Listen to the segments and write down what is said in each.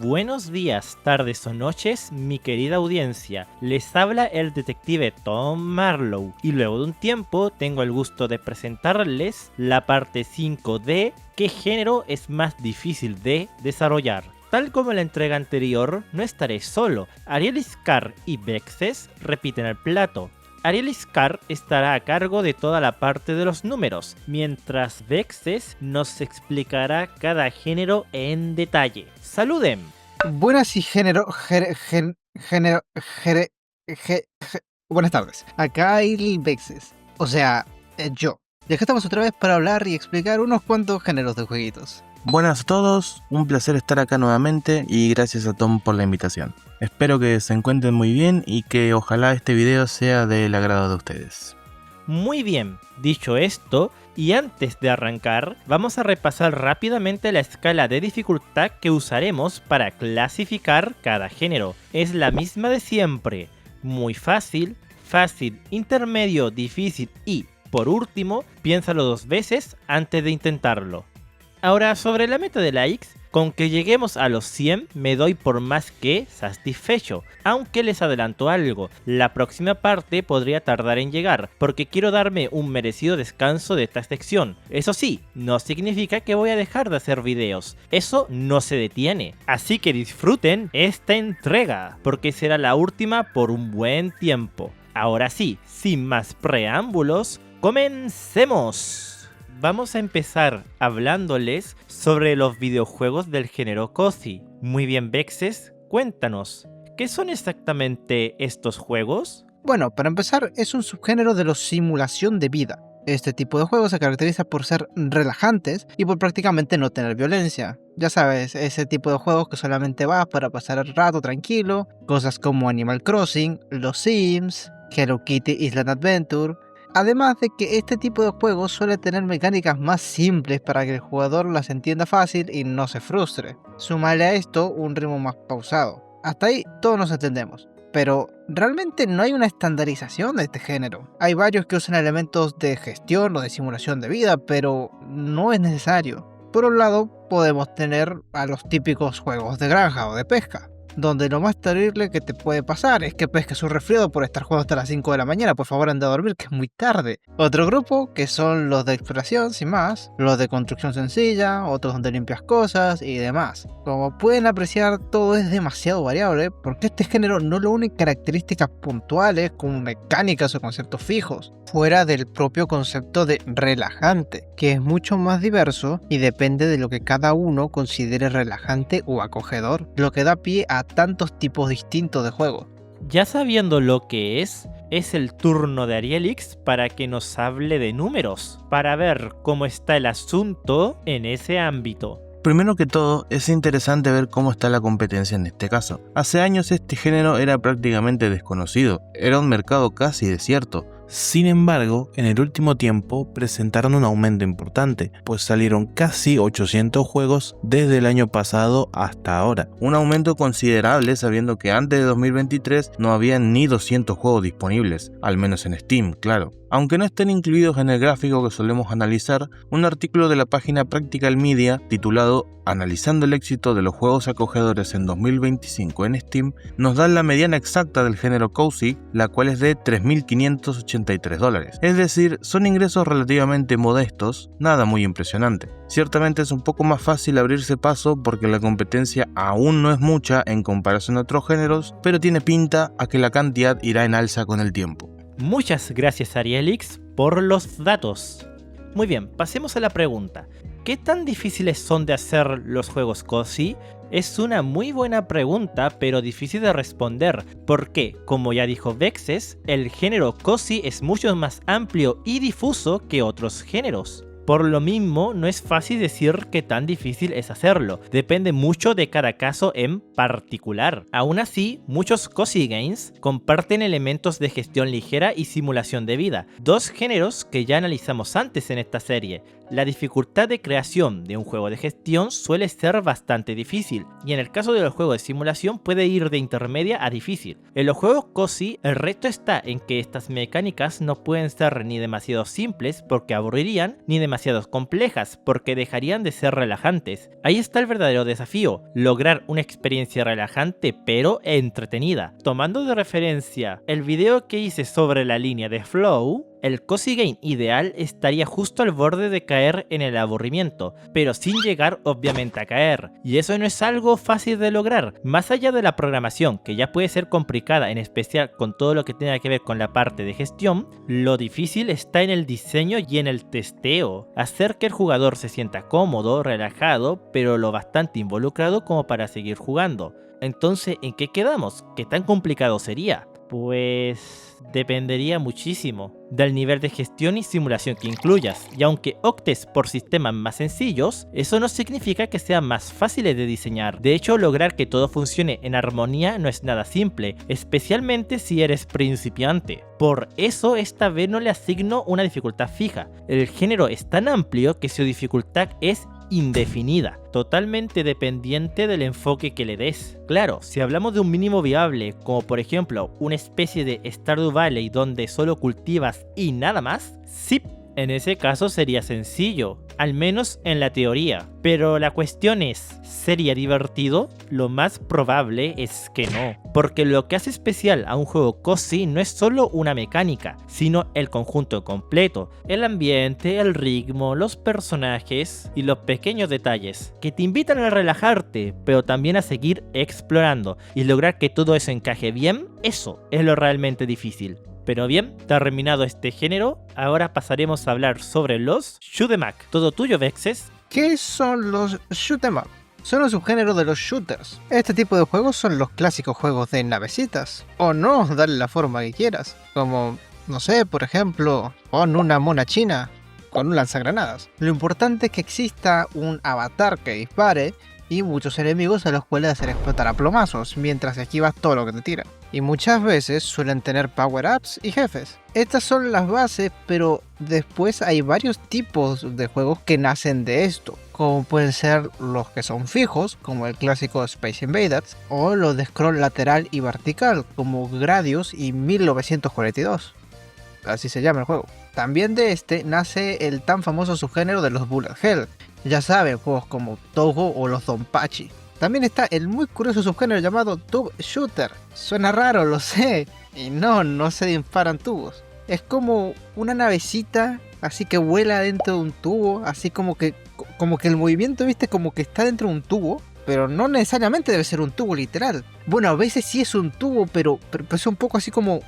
Buenos días, tardes o noches, mi querida audiencia. Les habla el detective Tom Marlowe y luego de un tiempo tengo el gusto de presentarles la parte 5 de ¿qué género es más difícil de desarrollar? Tal como en la entrega anterior, no estaré solo. Ariel Scar y Vexes repiten el plato. Ariel Scar estará a cargo de toda la parte de los números, mientras Vexes nos explicará cada género en detalle. ¡Saluden! Buenas y buenas tardes. Acá hay Vexes, o sea, yo. Y acá estamos otra vez para hablar y explicar unos cuantos géneros de jueguitos. Buenas a todos, un placer estar acá nuevamente y gracias a Tom por la invitación. Espero que se encuentren muy bien y que ojalá este video sea del agrado de ustedes. Muy bien, dicho esto, y antes de arrancar, vamos a repasar rápidamente la escala de dificultad que usaremos para clasificar cada género. Es la misma de siempre, muy fácil, fácil, intermedio, difícil y, por último, piénsalo 2 veces antes de intentarlo. Ahora, sobre la meta de likes, con que lleguemos a los 100 me doy por más que satisfecho, aunque les adelanto algo, la próxima parte podría tardar en llegar, porque quiero darme un merecido descanso de esta sección. Eso sí, no significa que voy a dejar de hacer videos, eso no se detiene, así que disfruten esta entrega, porque será la última por un buen tiempo. Ahora sí, sin más preámbulos, ¡comencemos! Vamos a empezar hablándoles sobre los videojuegos del género Cozy. Muy bien, Vexes, cuéntanos, ¿qué son exactamente estos juegos? Bueno, para empezar, es un subgénero de la simulación de vida. Este tipo de juegos se caracteriza por ser relajantes y por prácticamente no tener violencia. Ya sabes, ese tipo de juegos que solamente vas para pasar el rato tranquilo, cosas como Animal Crossing, Los Sims, Hello Kitty Island Adventure. Además de que este tipo de juegos suele tener mecánicas más simples para que el jugador las entienda fácil y no se frustre. Sumarle a esto un ritmo más pausado. Hasta ahí todos nos entendemos. Pero realmente no hay una estandarización de este género. Hay varios que usan elementos de gestión o de simulación de vida, pero no es necesario. Por un lado, podemos tener a los típicos juegos de granja o de pesca, donde lo más terrible que te puede pasar es que pesques un resfriado por estar jugando hasta las 5 de la mañana. Por favor, anda a dormir, que es muy tarde. Otro grupo, que son los de exploración, sin más, los de construcción sencilla, otros donde limpias cosas y demás. Como pueden apreciar, todo es demasiado variable, porque este género no lo une características puntuales como mecánicas o conceptos fijos, fuera del propio concepto de relajante, que es mucho más diverso y depende de lo que cada uno considere relajante o acogedor, lo que da pie a tantos tipos distintos de juegos. Ya sabiendo lo que es el turno de Arielix para que nos hable de números, para ver cómo está el asunto en ese ámbito. Primero que todo, es interesante ver cómo está la competencia en este caso. Hace años este género era prácticamente desconocido, era un mercado casi desierto. Sin embargo, en el último tiempo presentaron un aumento importante, pues salieron casi 800 juegos desde el año pasado hasta ahora. Un aumento considerable sabiendo que antes de 2023 no había ni 200 juegos disponibles, al menos en Steam, claro. Aunque no estén incluidos en el gráfico que solemos analizar, un artículo de la página Practical Media titulado Analizando el éxito de los juegos acogedores en 2025 en Steam nos da la mediana exacta del género Cozy, la cual es de $3.583. Es decir, son ingresos relativamente modestos, nada muy impresionante. Ciertamente es un poco más fácil abrirse paso porque la competencia aún no es mucha en comparación a otros géneros, pero tiene pinta a que la cantidad irá en alza con el tiempo. Muchas gracias Arielix por los datos. Muy bien, pasemos a la pregunta. ¿Qué tan difíciles son de hacer los juegos Cozy? Es una muy buena pregunta, pero difícil de responder, porque, como ya dijo Vexes, el género Cozy es mucho más amplio y difuso que otros géneros. Por lo mismo, no es fácil decir qué tan difícil es hacerlo, depende mucho de cada caso en particular. Aún así, muchos Cozy Games comparten elementos de gestión ligera y simulación de vida, dos géneros que ya analizamos antes en esta serie. La dificultad de creación de un juego de gestión suele ser bastante difícil, y en el caso de los juegos de simulación puede ir de intermedia a difícil. En los juegos cozy, el reto está en que estas mecánicas no pueden ser ni demasiado simples porque aburrirían, ni demasiado complejas porque dejarían de ser relajantes. Ahí está el verdadero desafío, lograr una experiencia relajante pero entretenida. Tomando de referencia el video que hice sobre la línea de Flow, el cozy game ideal estaría justo al borde de caer en el aburrimiento, pero sin llegar obviamente a caer. Y eso no es algo fácil de lograr. Más allá de la programación, que ya puede ser complicada, en especial con todo lo que tenga que ver con la parte de gestión, lo difícil está en el diseño y en el testeo. Hacer que el jugador se sienta cómodo, relajado, pero lo bastante involucrado como para seguir jugando. Entonces, ¿en qué quedamos? ¿Qué tan complicado sería? Pues dependería muchísimo del nivel de gestión y simulación que incluyas, y aunque optes por sistemas más sencillos, eso no significa que sean más fáciles de diseñar. De hecho, lograr que todo funcione en armonía no es nada simple, especialmente si eres principiante. Por eso esta vez no le asigno una dificultad fija. El género es tan amplio que su dificultad es indefinida, totalmente dependiente del enfoque que le des. Claro, si hablamos de un mínimo viable, como por ejemplo una especie de Stardew Valley donde solo cultivas y nada más, sí, en ese caso sería sencillo, al menos en la teoría. Pero la cuestión es, ¿sería divertido? Lo más probable es que no, porque lo que hace especial a un juego cozy no es solo una mecánica, sino el conjunto completo, el ambiente, el ritmo, los personajes y los pequeños detalles, que te invitan a relajarte, pero también a seguir explorando y lograr que todo eso encaje bien. Eso es lo realmente difícil. Pero bien, terminado este género, ahora pasaremos a hablar sobre los shoot'em up. Todo tuyo, Vexes. ¿Qué son los shoot'em up? Son un subgénero de los shooters. Este tipo de juegos son los clásicos juegos de navecitas. O no, dale la forma que quieras. Como, no sé, por ejemplo, pon una mona china con un lanzagranadas. Lo importante es que exista un avatar que dispare y muchos enemigos a los cuales hacer explotar a plomazos mientras esquivas todo lo que te tira. Y muchas veces suelen tener power-ups y jefes. Estas son las bases, pero después hay varios tipos de juegos que nacen de esto, como pueden ser los que son fijos, como el clásico Space Invaders, o los de scroll lateral y vertical, como Gradius y 1942. Así se llama el juego. También de este nace el tan famoso subgénero de los Bullet Hell. Ya saben, juegos como Touhou o los Donpachi. También está el muy curioso subgénero llamado Tube Shooter. Suena raro, lo sé. Y no se disparan tubos. Es como una navecita, así que vuela dentro de un tubo, así como que el movimiento, viste, como que está dentro de un tubo. Pero no necesariamente debe ser un tubo literal. Bueno, a veces sí es un tubo, pero es un poco así como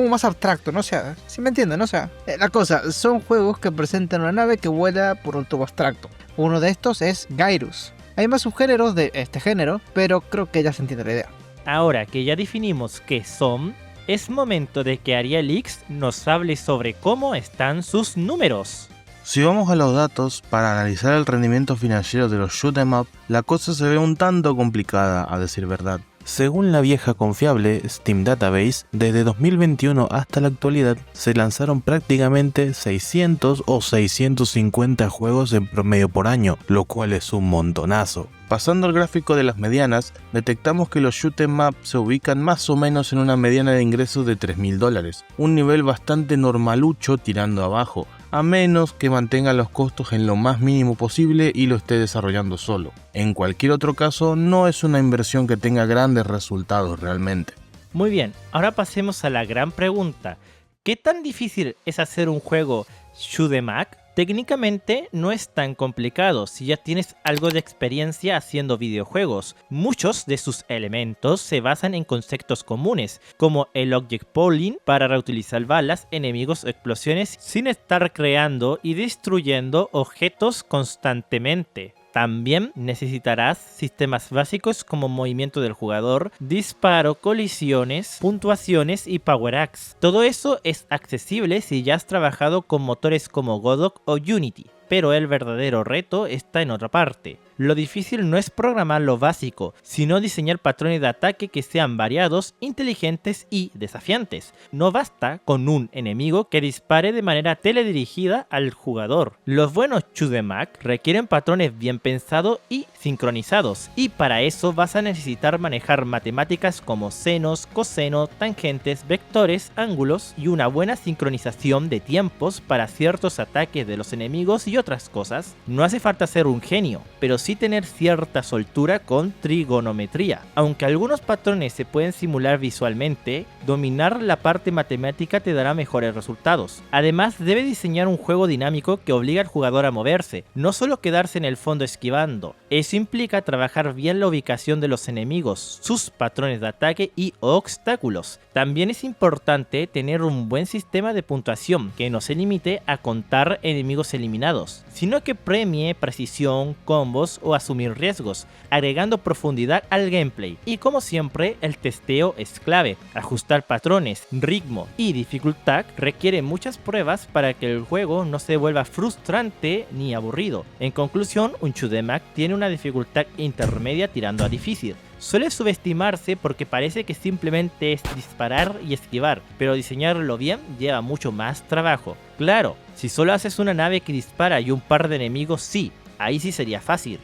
más abstracto, ¿no? O sea, ¿sí me entienden? O sea, la cosa, son juegos que presentan una nave que vuela por un tubo abstracto. Uno de estos es Gyruss. Hay más subgéneros de este género, pero creo que ya se entiende la idea. Ahora que ya definimos qué son, es momento de que Arielix nos hable sobre cómo están sus números. Si vamos a los datos, para analizar el rendimiento financiero de los shoot'em up, la cosa se ve un tanto complicada, a decir verdad. Según la vieja confiable Steam Database, desde 2021 hasta la actualidad se lanzaron prácticamente 600 o 650 juegos en promedio por año, lo cual es un montonazo. Pasando al gráfico de las medianas, detectamos que los shoot'em up se ubican más o menos en una mediana de ingresos de $3.000, un nivel bastante normalucho tirando abajo, a menos que mantenga los costos en lo más mínimo posible y lo esté desarrollando solo. En cualquier otro caso, no es una inversión que tenga grandes resultados realmente. Muy bien, ahora pasemos a la gran pregunta. ¿Qué tan difícil es hacer un juego shoot'em up? Técnicamente no es tan complicado si ya tienes algo de experiencia haciendo videojuegos. Muchos de sus elementos se basan en conceptos comunes, como el object pooling para reutilizar balas, enemigos o explosiones sin estar creando y destruyendo objetos constantemente. También necesitarás sistemas básicos como movimiento del jugador, disparo, colisiones, puntuaciones y power-ups. Todo eso es accesible si ya has trabajado con motores como Godot o Unity. pero el verdadero reto está en otra parte. Lo difícil no es programar lo básico, sino diseñar patrones de ataque que sean variados, inteligentes y desafiantes. No basta con un enemigo que dispare de manera teledirigida al jugador. Los buenos shoot 'em up requieren patrones bien pensados y sincronizados, y para eso vas a necesitar manejar matemáticas como senos, cosenos, tangentes, vectores, ángulos y una buena sincronización de tiempos para ciertos ataques de los enemigos y otras cosas. No hace falta ser un genio, pero sí tener cierta soltura con trigonometría. Aunque algunos patrones se pueden simular visualmente, dominar la parte matemática te dará mejores resultados. Además, debe diseñar un juego dinámico que obliga al jugador a moverse, no solo quedarse en el fondo esquivando. Eso implica trabajar bien la ubicación de los enemigos, sus patrones de ataque y obstáculos. También es importante tener un buen sistema de puntuación que no se limite a contar enemigos eliminados, sino que premie precisión, combos o asumir riesgos, agregando profundidad al gameplay. Y como siempre, el testeo es clave. Ajustar patrones, ritmo y dificultad requiere muchas pruebas para que el juego no se vuelva frustrante ni aburrido. En conclusión, un shoot 'em up tiene una dificultad intermedia tirando a difícil. Suele subestimarse porque parece que simplemente es disparar y esquivar, pero diseñarlo bien lleva mucho más trabajo. Claro, si solo haces una nave que dispara y un par de enemigos, sí, ahí sí sería fácil.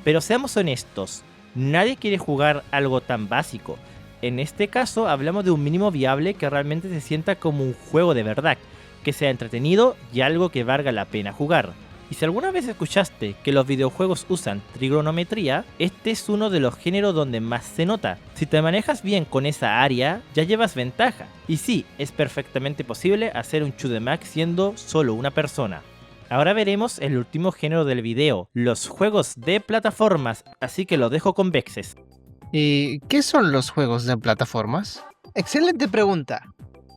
Pero seamos honestos, nadie quiere jugar algo tan básico. En este caso hablamos de un mínimo viable que realmente se sienta como un juego de verdad, que sea entretenido y algo que valga la pena jugar. Y si alguna vez escuchaste que los videojuegos usan trigonometría, este es uno de los géneros donde más se nota. Si te manejas bien con esa área, ya llevas ventaja. Y sí, es perfectamente posible hacer un shoot 'em up siendo solo una persona. Ahora veremos el último género del video, los juegos de plataformas, así que lo dejo con Vexes. ¿Y qué son los juegos de plataformas? Excelente pregunta.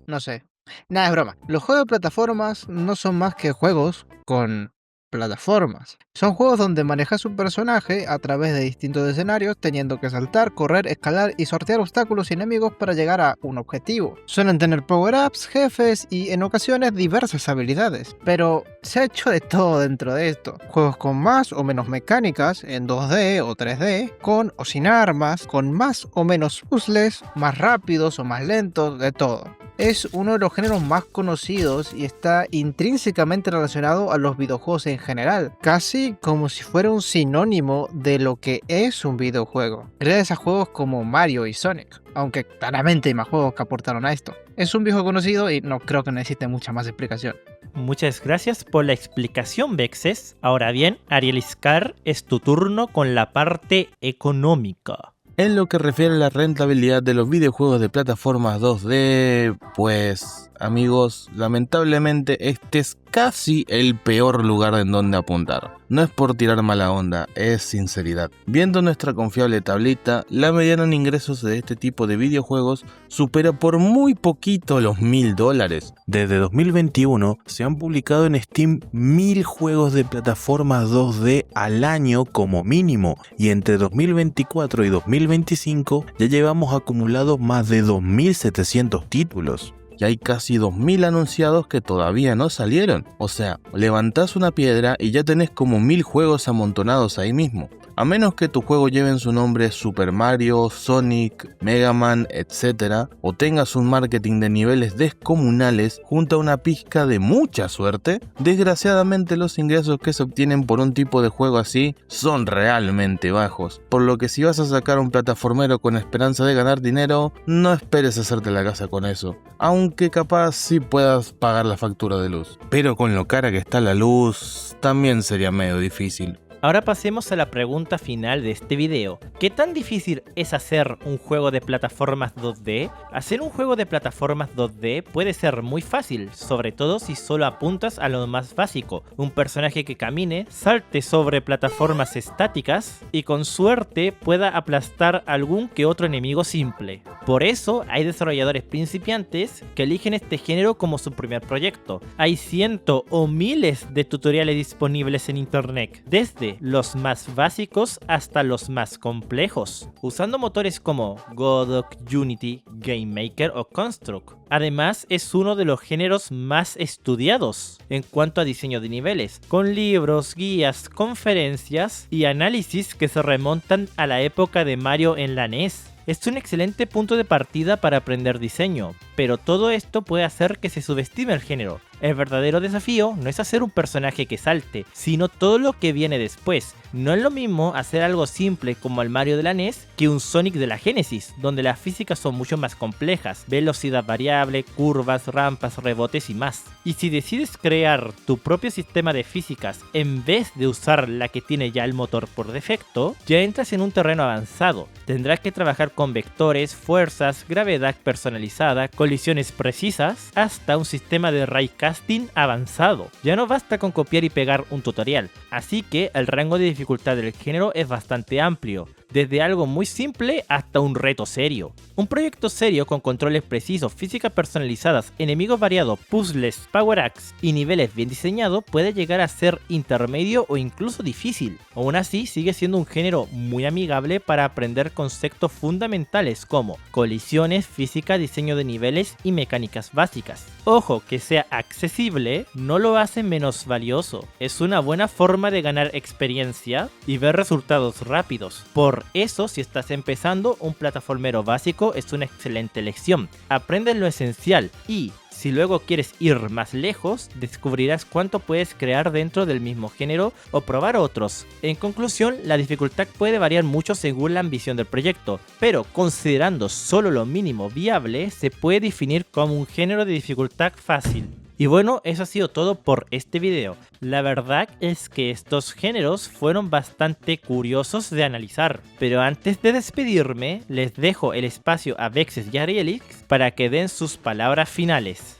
No sé. Nada, es broma. Los juegos de plataformas no son más que juegos con plataformas. Son juegos donde manejas un personaje a través de distintos escenarios, teniendo que saltar, correr, escalar y sortear obstáculos y enemigos para llegar a un objetivo. Suelen tener power-ups, jefes y en ocasiones diversas habilidades, pero se ha hecho de todo dentro de esto. Juegos con más o menos mecánicas en 2D o 3D, con o sin armas, con más o menos puzzles, más rápidos o más lentos, de todo. Es uno de los géneros más conocidos y está intrínsecamente relacionado a los videojuegos en general, casi como si fuera un sinónimo de lo que es un videojuego. Gracias a juegos como Mario y Sonic, aunque claramente hay más juegos que aportaron a esto. Es un viejo conocido y no creo que necesite mucha más explicación. Muchas gracias por la explicación, Vexes. Ahora bien, Ariel Iscar, es tu turno con la parte económica. En lo que refiere a la rentabilidad de los videojuegos de plataformas 2D, pues amigos, lamentablemente este es casi el peor lugar en donde apuntar. No es por tirar mala onda, es sinceridad. Viendo nuestra confiable tablita, la mediana en ingresos de este tipo de videojuegos supera por muy poquito los $1000. Desde 2021 se han publicado en Steam 1000 juegos de plataformas 2D al año como mínimo, y entre 2024 y 2025 ya llevamos acumulados más de 2700 títulos. Y hay casi 2000 anunciados que todavía no salieron. O sea, levantás una piedra y ya tenés como 1000 juegos amontonados ahí mismo. A menos que tu juego lleve en su nombre Super Mario, Sonic, Mega Man, etc. O tengas un marketing de niveles descomunales junto a una pizca de mucha suerte, desgraciadamente los ingresos que se obtienen por un tipo de juego así son realmente bajos. Por lo que si vas a sacar un plataformero con esperanza de ganar dinero, no esperes hacerte la casa con eso. Aunque capaz sí puedas pagar la factura de luz. Pero con lo cara que está la luz, también sería medio difícil. Ahora pasemos a la pregunta final de este video. ¿Qué tan difícil es hacer un juego de plataformas 2D? Hacer un juego de plataformas 2D puede ser muy fácil, sobre todo si solo apuntas a lo más básico. Un personaje que camine, salte sobre plataformas estáticas y con suerte pueda aplastar algún que otro enemigo simple. Por eso hay desarrolladores principiantes que eligen este género como su primer proyecto. Hay cientos o miles de tutoriales disponibles en internet, desde desde los más básicos hasta los más complejos, usando motores como Godot, Unity, GameMaker o Construct. Además, es uno de los géneros más estudiados en cuanto a diseño de niveles, con libros, guías, conferencias y análisis que se remontan a la época de Mario en la NES. Es un excelente punto de partida para aprender diseño, pero todo esto puede hacer que se subestime el género. El verdadero desafío no es hacer un personaje que salte, sino todo lo que viene después. No es lo mismo hacer algo simple como el Mario de la NES que un Sonic de la Genesis, donde las físicas son mucho más complejas, velocidad variable, curvas, rampas, rebotes y más. Y si decides crear tu propio sistema de físicas en vez de usar la que tiene ya el motor por defecto, ya entras en un terreno avanzado. Tendrás que trabajar con vectores, fuerzas, gravedad personalizada, colisiones precisas, hasta un sistema de raycasting avanzado. Ya no basta con copiar y pegar un tutorial, así que el rango de dificultad del género es bastante amplio, desde algo muy simple hasta un reto serio. Un proyecto serio con controles precisos, físicas personalizadas, enemigos variados, puzzles, power-ups y niveles bien diseñados puede llegar a ser intermedio o incluso difícil. Aún así, sigue siendo un género muy amigable para aprender conceptos fundamentales como colisiones, física, diseño de niveles y mecánicas básicas. Ojo, que sea accesible no lo hace menos valioso. Es una buena forma de ganar experiencia y ver resultados rápidos. Por eso, si estás empezando, un plataformero básico es una excelente elección. Aprende lo esencial y, si luego quieres ir más lejos, descubrirás cuánto puedes crear dentro del mismo género o probar otros. En conclusión, la dificultad puede variar mucho según la ambición del proyecto, pero considerando solo lo mínimo viable, se puede definir como un género de dificultad fácil. Y bueno, eso ha sido todo por este video. La verdad es que estos géneros fueron bastante curiosos de analizar. Pero antes de despedirme, les dejo el espacio a Vexes y Arielix para que den sus palabras finales.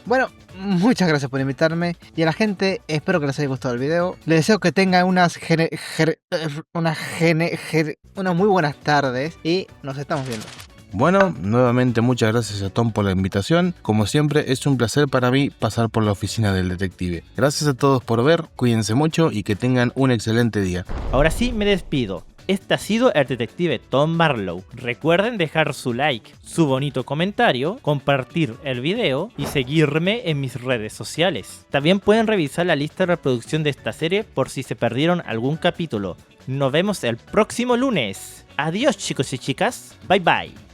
Bueno, muchas gracias por invitarme. Y a la gente, espero que les haya gustado el video. Les deseo que tengan unas muy buenas tardes. Y nos estamos viendo. Bueno, nuevamente muchas gracias a Tom por la invitación. Como siempre, es un placer para mí pasar por la oficina del detective. Gracias a todos por ver, cuídense mucho y que tengan un excelente día. Ahora sí me despido. Este ha sido el detective Tom Marlowe. Recuerden dejar su like, su bonito comentario, compartir el video y seguirme en mis redes sociales. También pueden revisar la lista de reproducción de esta serie por si se perdieron algún capítulo. Nos vemos el próximo lunes. Adiós chicos y chicas. Bye bye.